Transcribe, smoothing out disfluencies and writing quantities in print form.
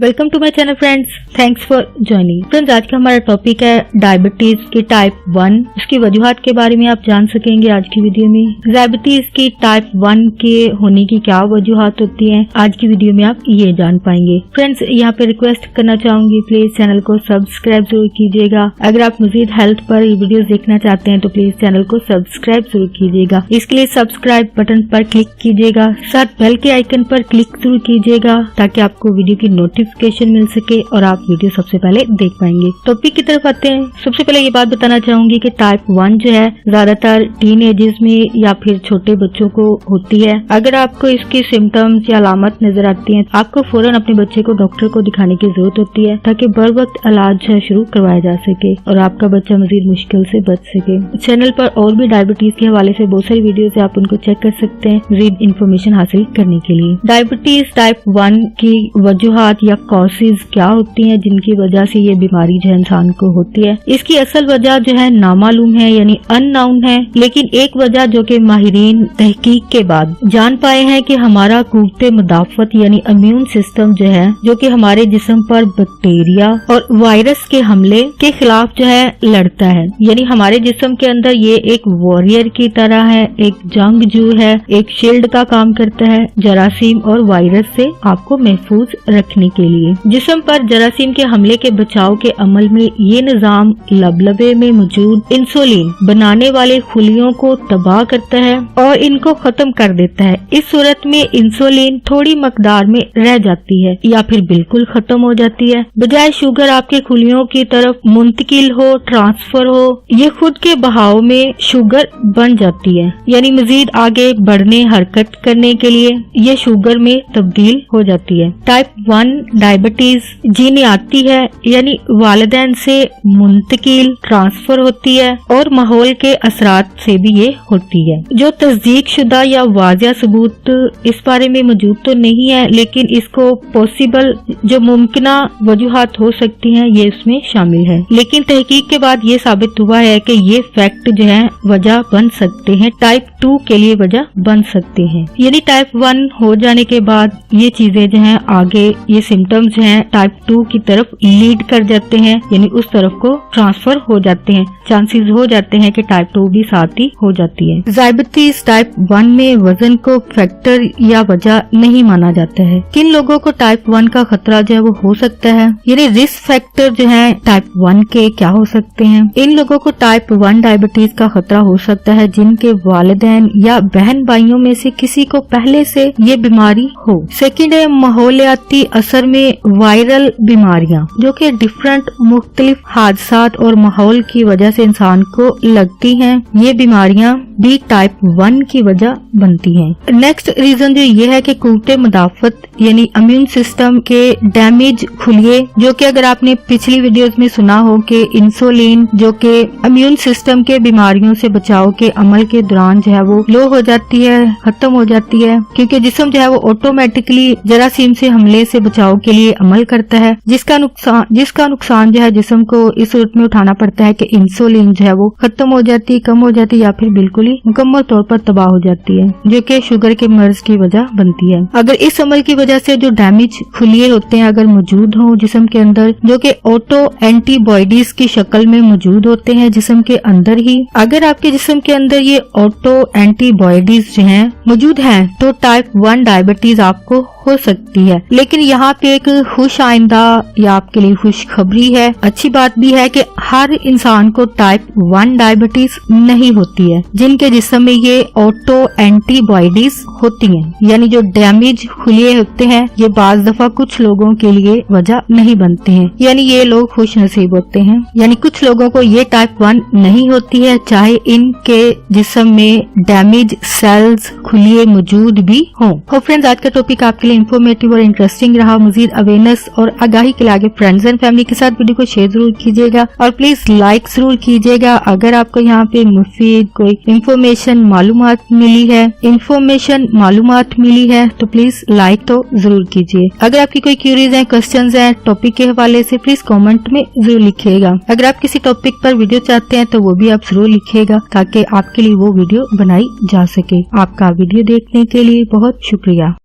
Welcome to my channel friends, thanks for joining. Friends, आज का हमारा टॉपिक है डायबिटीज की टाइप 1। इसकी वजूहात के बारे में आप जान सकेंगे आज की वीडियो में। डायबिटीज की टाइप 1 के होने की क्या वजूहात होती हैं, आज की वीडियो में आप ये जान पाएंगे। फ्रेंड्स, यहाँ पे रिक्वेस्ट करना चाहूंगी, प्लीज चैनल को सब्सक्राइब जरूर कीजिएगा। अगर आप मजीद हेल्थ पर वीडियो देखना चाहते हैं तो प्लीज चैनल को सब्सक्राइब जरूर कीजिएगा। इसके लिए सब्सक्राइब बटन पर क्लिक कीजिएगा, साथ बेल के आइकन पर क्लिक जरूर कीजिएगा ताकि आपको वीडियो की नोटिफिकेशन मिल सके और आप वीडियो सबसे पहले देख पाएंगे। टॉपिक की तरफ आते हैं। सबसे पहले ये बात बताना चाहूंगी कि टाइप 1 जो है ज्यादातर टीन एजेस में या फिर छोटे बच्चों को होती है। अगर आपको इसकी सिम्टम्स या अलामत नजर आती हैं, आपको फौरन अपने बच्चे को डॉक्टर को दिखाने की जरूरत होती है ताकि बर वक्त इलाज शुरू करवाया जा सके और आपका बच्चा मजीद मुश्किल से बच सके। चैनल पर और भी डायबिटीज के हवाले से बहुत सारी वीडियोस है, आप उनको चेक कर सकते हैं मजीद इन्फॉर्मेशन हासिल करने के लिए। डायबिटीज टाइप 1 की वजूहात या कॉजेज क्या होती हैं जिनकी वजह से ये बीमारी जो है इंसान को होती है। इसकी असल वजह जो है नामालूम है, यानी अननाउन है, लेकिन एक वजह जो कि माहिरीन तहकीक के बाद जान पाए हैं कि हमारा कुव्वते मुदाफत यानी इम्यून सिस्टम जो है, जो कि हमारे जिस्म पर बैक्टीरिया और वायरस के हमले के खिलाफ जो है लड़ता है। यानी हमारे जिस्म के अंदर ये एक वॉरियर की तरह है, एक जंगजू है, एक शील्ड का काम करता है जरासीम और वायरस से आपको महफूज रखने के लिए। जिस्म पर जरासीम के हमले के बचाव के अमल में ये निजाम लबलबे में मौजूद इंसुलिन बनाने वाले खुलियों को तबाह करता है और इनको खत्म कर देता है। इस सूरत में इंसुलिन थोड़ी मकदार में रह जाती है या फिर बिल्कुल खत्म हो जाती है। बजाय शुगर आपके खुलियों की तरफ मुंतकिल हो, ट्रांसफर हो, ये खुद के बहाव में शुगर बन जाती है, यानी मजीद आगे बढ़ने हरकत करने के लिए ये शुगर में तब्दील हो जाती है। टाइप 1 डायबिटीज जीनियाती है, यानी वालिदैन से मुंतकिल ट्रांसफर होती है और माहौल के असरात से भी ये होती है। जो तस्दीक शुदा या वाजिया सबूत इस बारे में मौजूद तो नहीं है, लेकिन इसको पॉसिबल जो मुमकिना वजूहात हो सकती हैं ये इसमें शामिल है। लेकिन तहकीक के बाद ये साबित हुआ है कि ये फैक्ट जो है वजह बन सकते हैं, टाइप 2 के लिए वजह बन सकते हैं। यानी टाइप 1 हो जाने के बाद ये चीजें जो है आगे ये सिम्टम्स जो है टाइप 2 की तरफ लीड कर जाते हैं, यानी उस तरफ को ट्रांसफर हो जाते हैं। चांसेस हो जाते हैं कि टाइप 2 भी साथ ही हो जाती है। डायबिटीज टाइप 1 में वजन को फैक्टर या वजह नहीं माना जाता है। किन लोगों को टाइप 1 का खतरा जो है वो हो सकता है, यानी रिस्क फैक्टर जो है टाइप 1 के क्या हो सकते हैं। इन लोगों को टाइप 1 डायबिटीज का खतरा हो सकता है जिनके वालिदैन या बहन भाइयों में से किसी को पहले से ये बीमारी हो। सेकंड है माहौलियाती असर में वायरल बीमारियां, जो कि डिफरेंट मुख्तलिफ हादसात और माहौल की वजह से इंसान को लगती हैं। ये बीमारियां भी टाइप 1 की वजह बनती हैं। नेक्स्ट रीजन जो ये है कि कुव्वते मुदाफत यानी इम्यून सिस्टम के डैमेज खुलिए, जो कि अगर आपने पिछली वीडियोस में सुना हो कि इंसुलिन जो कि इम्यून सिस्टम के बीमारियों से बचाव के अमल के दौरान जो है वो लो हो जाती है, खत्म हो जाती है, क्योंकि जिस्म जो है वो ऑटोमेटिकली जरासीम से हमले से बचाव के लिए अमल करता है, जिसका नुकसान जो है जिस्म को इस सूरत में उठाना पड़ता है कि इंसुलिन जो है वो खत्म हो जाती है, कम हो जाती है या फिर बिल्कुल ही मुकम्मल तौर पर तबाह हो जाती है, जो कि शुगर के मर्ज की वजह बनती है। अगर इस अमल की वजह से जो डैमेज खुलिए होते हैं अगर मौजूद हो जिस्म के अंदर, जो कि ऑटो एंटीबॉडीज की शक्ल में मौजूद होते हैं जिस्म के अंदर ही, अगर आपके जिस्म के अंदर ये ऑटो एंटीबॉडीज जो हैं मौजूद हैं तो टाइप 1 डायबिटीज आपको हो सकती है। लेकिन यहाँ पे एक खुश आइंदा या आपके लिए खुशखबरी है, अच्छी बात भी है कि हर इंसान को टाइप 1 डायबिटीज नहीं होती है जिनके जिस्म में ये ऑटो एंटीबॉडीज होती हैं, यानी जो डैमेज खुलिए होते हैं ये बाज दफा कुछ लोगों के लिए वजह नहीं बनते हैं, यानी ये लोग खुश नसीब होते हैं। यानी कुछ लोगों को ये टाइप 1 नहीं होती है चाहे इनके जिस्म में डैमेज सेल्स खुलिए मौजूद भी हों। फ्रेंड्स, आज का टॉपिक आपके इंफॉर्मेटिव और इंटरेस्टिंग रहा। मजीद अवेयरनेस और आगाही के लिए आगे फ्रेंड्स एंड फैमिली के साथ वीडियो को शेयर जरूर कीजिएगा और प्लीज लाइक जरूर कीजिएगा। अगर आपको यहाँ पे मुफीद कोई इंफॉर्मेशन मालूमात मिली है तो प्लीज लाइक तो जरूर कीजिए। अगर आपकी कोई क्यूरीज है, क्वेश्चंस हैं टॉपिक के हवाले से, प्लीज कमेंट में जरूर लिखिएगा। अगर आप किसी टॉपिक पर वीडियो चाहते हैं तो वो भी आप जरूर लिखिएगा ताकि आपके लिए वो वीडियो बनाई जा सके। आपका वीडियो देखने के लिए बहुत शुक्रिया।